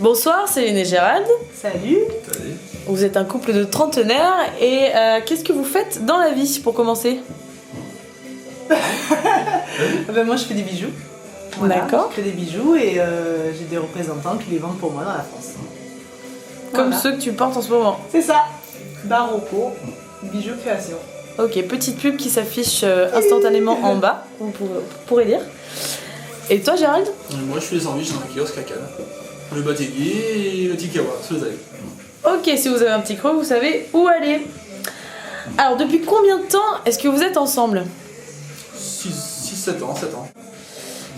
Bonsoir, c'est Céline et Gérald. Salut. Salut. Vous êtes un couple de trentenaires et qu'est-ce que vous faites dans la vie pour commencer? Moi je fais des bijoux. Voilà, D'accord. je fais des bijoux et j'ai des représentants qui les vendent pour moi dans la France. Comme Voilà. ceux que tu portes en ce moment. C'est ça. Barocco, bijoux création. Ok, petite pub qui s'affiche instantanément en bas, vous pourrez lire. Et toi Gérald? Moi je fais des sandwichs dans un kiosque à Cannes. Le Batégui et le Tikawa, sur les allées. Ok, si vous avez un petit creux, vous savez où aller. Alors, depuis combien de temps est-ce que vous êtes ensemble? 6-7 ans, 7 ans.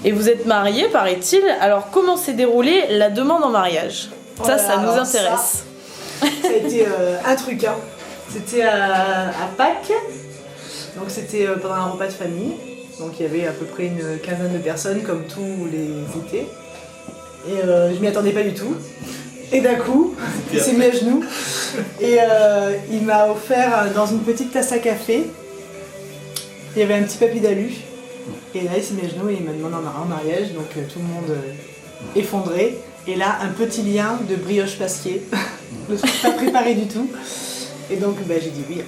Et vous êtes mariés, paraît-il. Alors, comment s'est déroulée la demande en mariage? Ça, Voilà, ça nous alors intéresse. Ça a été un truc, hein. C'était à Pâques, donc c'était pendant un repas de famille. Donc il y avait à peu près une quinzaine de personnes comme tous les étés. Et je m'y attendais pas du tout. Et d'un coup, il s'est mis à genoux. Et il m'a offert dans une petite tasse à café. Il y avait un petit papier d'alu. Et là il s'est mis à genoux et il m'a demandé en mariage. Donc tout le monde effondré. Et là un petit lien de brioche pasquier. Le truc pas préparé du tout. Et donc j'ai dit oui.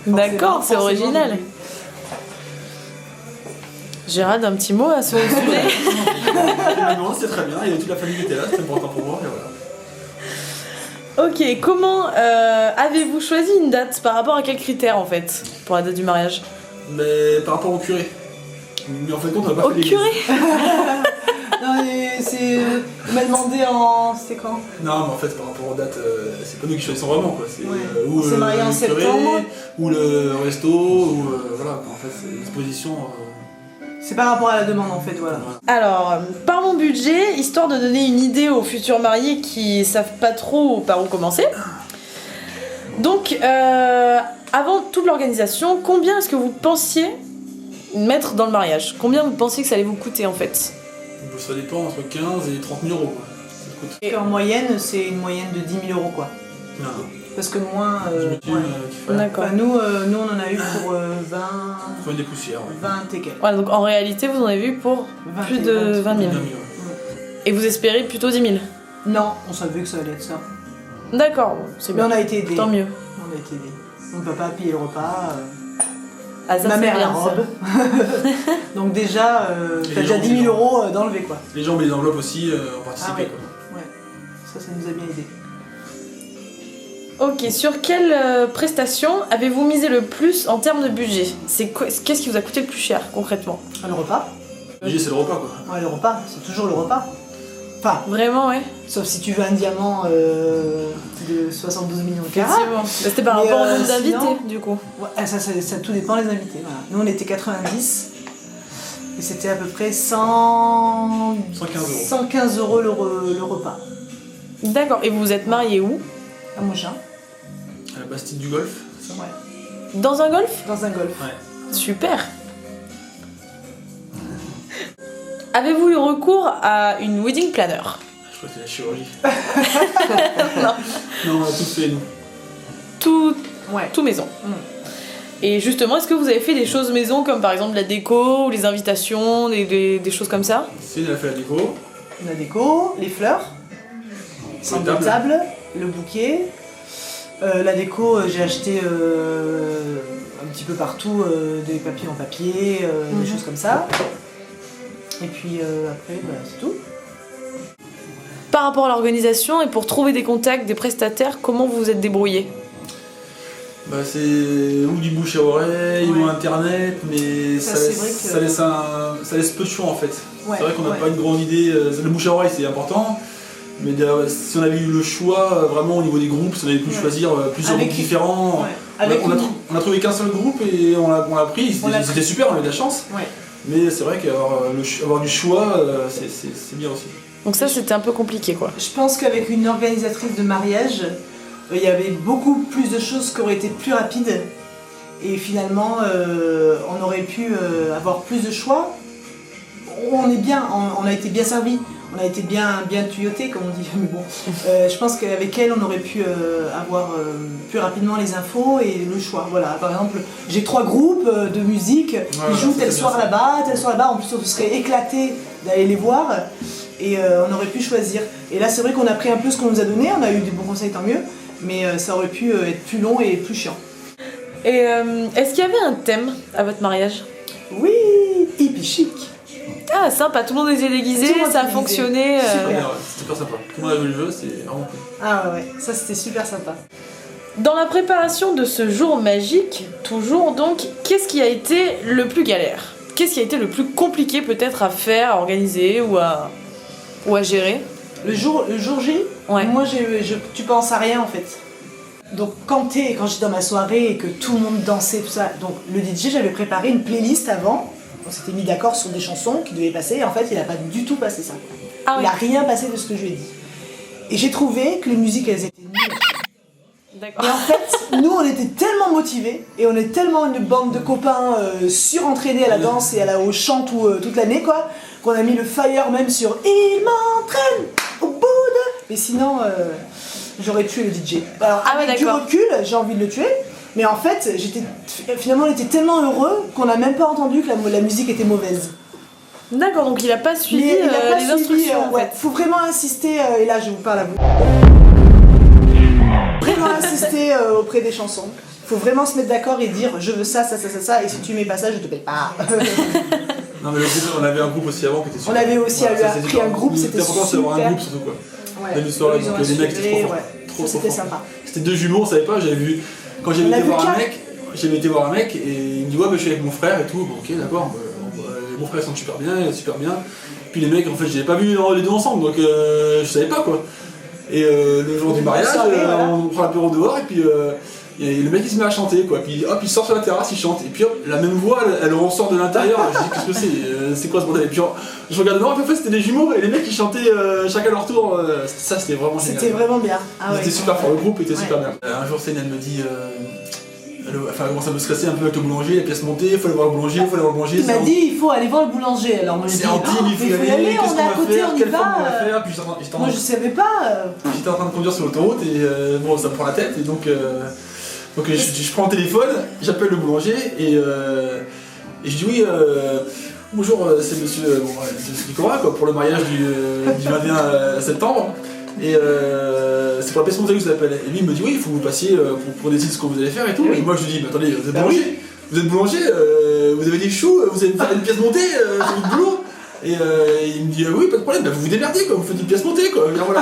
D'accord, c'est Forcément, original. oui. Gérald, un petit mot à ce sujet? Non, c'est très bien, il y avait toute la famille qui était là, c'était important pour moi, et voilà. Ok, comment avez-vous choisi une date? Par rapport à quels critères en fait pour la date du mariage? Mais par rapport au curé. Mais en fait, on n'a pas Au fait l'église. curé? Non mais c'est... Il m'a demandé en... C'était quand? Non, mais en fait, par rapport aux dates, c'est pas nous qui choisissons vraiment, quoi. C'est Ouais. ou On s'est mariés en le curé, septembre. ou le resto, ou voilà, en fait, c'est une disposition. C'est par rapport à la demande en fait, voilà. Alors, parlons budget, histoire de donner une idée aux futurs mariés qui savent pas trop par où commencer. Donc, avant toute l'organisation, combien est-ce que vous pensiez mettre dans le mariage? Combien vous pensiez que ça allait vous coûter en fait? Donc, ça dépend entre 15 et 30 000 euros, quoi. Ça coûte. Et en moyenne, c'est une moyenne de 10 000 euros quoi. Non, Parce que moins... j'imagine ouais. qu'il faut D'accord. Enfin, nous on en a eu pour 20... faut des poussières. Ouais. 20 et quelques. Voilà, donc en réalité, vous en avez vu pour 20 plus et de 20 000. 20 000, ouais. Et vous espérez plutôt 10 000. Non, on savait que ça allait être ça. D'accord, bon, c'est Mais bien. on a été aidés. Tant mieux. On a été aidés. Mon papa a payé le repas. Ah, ça, Ma c'est mère la bien, ça. robe. Donc déjà, Et t'as les déjà gens 10 000 qui- euros d'enlever quoi. Les gens, mais les enveloppes aussi ont participé, Ah ouais. quoi. Ouais. Ça nous a bien aidés. Ok, sur quelle prestation avez-vous misé le plus en termes de budget? Qu'est-ce qui vous a coûté le plus cher concrètement? Le repas. L'idée, c'est le repas, quoi. Ouais, le repas, c'est toujours le repas. Enfin, Vraiment, ouais. sauf si tu veux un diamant de 72 millions de carats. Effectivement. C'était par Mais, rapport au nombre sinon- d'invités, du coup. Ouais, ça tout dépend des invités. Voilà. Nous, on était 90. Et c'était à peu près 115 euros. 115 euros le repas. D'accord. Et vous vous êtes mariés où? À Mougins. À la Bastide du Golfe. Ouais. Dans un golf? Dans un golf. Ouais. Super. Avez-vous eu recours à une wedding planner? Je crois que c'est la chirurgie. Non. Non, on a tout fait, nous. Ouais. Tout maison. Et justement, est-ce que vous avez fait des choses maison comme par exemple la déco ou les invitations, des choses comme ça? C'est la fait la déco. La déco, les fleurs, centre de table. table, le bouquet. La déco, j'ai acheté un petit peu partout des papiers en papier, des choses comme ça. Et puis après, c'est tout. Par rapport à l'organisation et pour trouver des contacts, des prestataires, comment vous vous êtes débrouillés? Bah, c'est ou du bouche à oreille, ou Ouais. internet, mais Ça, ça, c'est laisse, vrai que- ça laisse peu de choix en fait. Ouais, C'est vrai qu'on n'a ouais. pas une grande idée. Le bouche à oreille c'est important, mais si on avait eu le choix vraiment au niveau des groupes, si on avait pu Ouais. choisir plusieurs Avec- groupes différents, Ouais. Avec on a une- trouvé qu'un seul groupe et on l'a pris. On l'a C'était super, on a eu de la chance, Ouais. mais c'est vrai qu'avoir du choix, c'est bien aussi. Donc ça, c'était un peu compliqué, quoi. Je pense qu'avec une organisatrice de mariage, il y avait beaucoup plus de choses qui auraient été plus rapides. Et finalement, on aurait pu avoir plus de choix. On est bien, on a été bien servi. On a été bien tuyauté, comme on dit. Mais bon, je pense qu'avec elle, on aurait pu avoir plus rapidement les infos et le choix. Voilà, par exemple, j'ai 3 groupes de musique. Ils jouent tel soir là-bas, tel soir là-bas. En plus, on serait éclaté d'aller les voir. et on aurait pu choisir. Et là, c'est vrai qu'on a pris un peu ce qu'on nous a donné, on a eu des bons conseils, tant mieux, mais ça aurait pu être plus long et plus chiant. Et est-ce qu'il y avait un thème à votre mariage? Oui, hippie chic. Ah, sympa, tout le monde était déguisé, Tout le monde ça a était déguisé. fonctionné. Super. Ouais, c'était super sympa. Tout le monde a joué le jeu, c'est vraiment cool. Ah ouais, ça c'était super sympa. Dans la préparation de ce jour magique, toujours donc, qu'est-ce qui a été le plus galère? Qu'est-ce qui a été le plus compliqué peut-être à faire, à organiser ou à gérer? Le jour J, Ouais. moi tu penses à rien en fait. Donc quand j'étais dans ma soirée et que tout le monde dansait, tout ça, donc le DJ, j'avais préparé une playlist avant. On s'était mis d'accord sur des chansons qui devaient passer et en fait il a pas du tout passé ça. Ah Il oui. a rien passé de ce que je lui ai dit. Et j'ai trouvé que les musiques elles étaient nulles. D'accord. Et en fait, nous on était tellement motivés et on est tellement une bande de copains surentraînés à la danse et au chant toute l'année quoi, qu'on a mis le fire même sur Il m'entraîne au bout de... Mais sinon, j'aurais tué le DJ. Alors Ah ouais, avec du d'accord. recul, j'ai envie de le tuer, mais en fait, finalement on était tellement heureux qu'on n'a même pas entendu que la musique était mauvaise. D'accord, donc il a pas suivi Mais il a pas les suivi, instructions en ouais, fait. faut vraiment insister, et là je vous parle à vous. Vraiment insister auprès des chansons. Faut vraiment se mettre d'accord et dire je veux ça, ça, ça, ça, ça, et si tu mets pas ça, je te paye pas. Non, mais le groupe, on avait un groupe aussi avant qui était super. On avait aussi Voilà, ça, pris c'était un groupe, c'était important, c'est d'avoir un super. groupe surtout quoi. Ouais. Dans une soirée, Ils ont donc les mecs assuré, étaient trop forts. ouais. Trop, Ça, trop c'était forts. sympa. C'était deux jumeaux, on savait pas, j'avais vu. Quand On j'avais a été vu voir un quatre. mec, et il me dit ouais, bah, je suis avec mon frère et tout. Bon, ok, d'accord. Mon frère chante super bien, il est super bien. Puis les mecs, en fait, je les avais pas vus les deux ensemble, donc je savais pas quoi. Et le jour du mariage, voilà. on prend l'apéro dehors et puis le mec il se met à chanter quoi. Puis hop, il sort sur la terrasse, il chante. Et puis hop, la même voix, elle ressort de l'intérieur. Je dis qu'est-ce que c'est quoi ce bordel? Et puis je regarde dehors, et puis en fait c'était des jumeaux et les mecs ils chantaient chacun leur tour. Ça c'était vraiment génial. C'était vraiment bien. Ah Ils ouais, étaient super fort, le groupe était Ouais. super bien. Un jour Céline elle me dit, elle commence à me stresser un peu avec le boulanger, la pièce montée, il faut aller voir le boulanger, Il m'a dit il faut aller voir le boulanger. Alors moi je dis c'est intime, il faut y mais aller, qu'est-ce on qu'on est à va côté, faire, on y quelle forme on va. va faire, puis Moi je savais pas. j'étais en train de conduire sur l'autoroute et bon ça me prend la tête et donc je prends le téléphone, j'appelle le boulanger et je dis oui bonjour c'est monsieur Nicolas quoi, pour le mariage du 21 septembre et c'est pour la pièce montée que je vous appelle. Et lui il me dit oui il faut que vous passiez pour décider ce que vous allez faire et tout. Oui. Et moi je lui dis mais attendez vous êtes Bah boulanger, oui. vous êtes boulanger, vous avez des choux, vous allez me faire une pièce montée, c'est votre boulot. Et il me dit oui pas de problème, bah, vous vous démerdez quoi, vous faites une pièce montée quoi. Et voilà.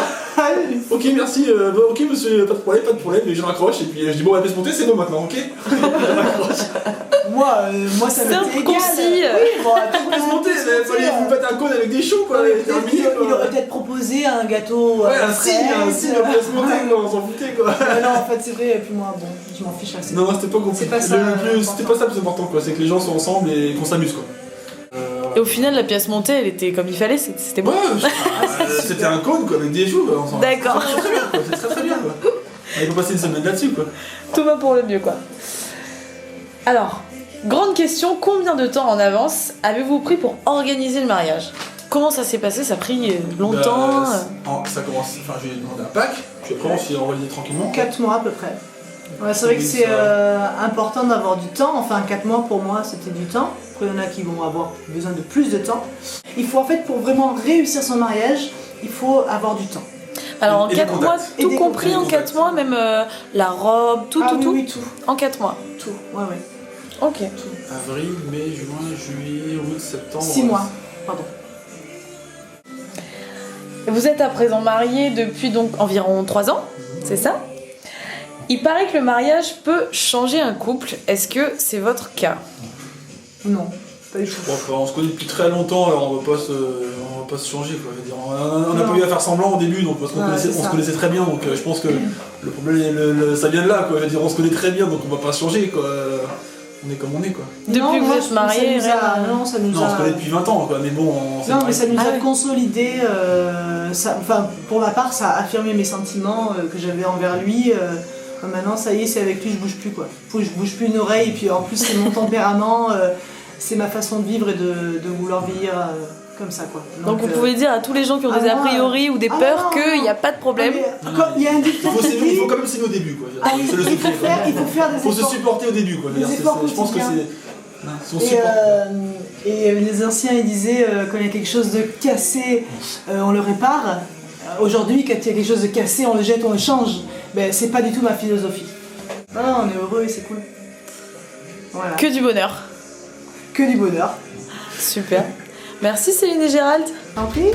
Ok merci, ok monsieur, pas de problème, et je raccroche et puis je dis bon la pièce montée c'est bon maintenant, ok. Je raccroche. Moi ça m'était Simple, égal. concis. Oui, bon, tout La pièce montée, il fallait vous mettre un cône avec des choux quoi, et terminé, quoi. il aurait peut-être proposé un gâteau. Ouais un signe, la pièce montée quoi, on s'en foutait quoi. Non, en fait c'est vrai, et puis moi bon, je m'en fiche assez. Non c'était pas compliqué, C'est pas ça, c'était pas ça le plus important quoi, c'est que les gens sont ensemble et qu'on s'amuse quoi. Et au final, la pièce montée, elle était comme il fallait, c'était bon. Ouais, c'était un cône quoi, avec des choux quoi, D'accord. C'est très bien quoi, c'est très bien quoi. Il faut passer une semaine là-dessus quoi. Tout va pour le mieux, quoi. Alors, grande question, combien de temps en avance avez-vous pris pour organiser le mariage? Comment ça s'est passé? Ça a pris longtemps? Ça commence, enfin j'ai demandé un pack, puis après on s'est organisé tranquillement. 4 mois à peu près. Ouais, c'est vrai que c'est important d'avoir du temps, enfin 4 mois pour moi c'était du temps. Après il y en a qui vont avoir besoin de plus de temps. Il faut en fait pour vraiment réussir son mariage, il faut avoir du temps. Alors en Et des 4 mois, contacts. Et tout des compris en contacts. 4 mois, même la robe, tout, Ah tout, oui, tout? oui, tout, En 4 mois. tout, ouais ouais. Ok. Avril, mai, juin, juillet, août, septembre. 6 mois, pardon. Vous êtes à présent mariés depuis donc environ 3 ans, c'est ça? Il paraît que le mariage peut changer un couple. Est-ce que c'est votre cas? Non, pas du tout. Bon, enfin, on se connaît depuis très longtemps, alors on va pas se changer quoi. Je veux dire, on n'a pas eu à faire semblant au début, donc parce qu'on Ouais, on c'est se ça. connaissait très bien, donc je pense que le problème, ça vient de là quoi. Je veux dire, on se connaît très bien, donc on va pas se changer quoi. On est comme on est quoi. Depuis Non, que vous moi, êtes mariés, ça nous a- rien. non, ça nous Non, on a... se connaît depuis 20 ans quoi, mais bon, on s'est Non, mais mariés. ça nous Ah a ouais. consolidé, enfin, pour ma part, ça a affirmé mes sentiments que j'avais envers lui. Maintenant, ça y est, c'est avec lui, je bouge plus quoi. Je bouge plus une oreille, et puis en plus, c'est mon tempérament, c'est ma façon de vivre et de vouloir vieillir comme ça quoi. Donc vous pouvez dire à tous les gens qui ont des a priori ou des peurs qu'il n'y a pas de problème. Il y a un dicton qui Il dit, faut quand même s'aimer au début quoi. ah, C'est le il faut secret, quoi. faire des Faut se efforts. supporter au début quoi. Des efforts Je pense que quotidiens. Son support. Et les anciens ils disaient quand il y a quelque chose de cassé, on le répare. Aujourd'hui, quand il y a quelque chose de cassé, on le jette, on le change. Ben, c'est pas du tout ma philosophie. Non, on est heureux et c'est cool. Voilà. Que du bonheur. Que du bonheur. Super. Merci Céline et Gérald. T'en prie.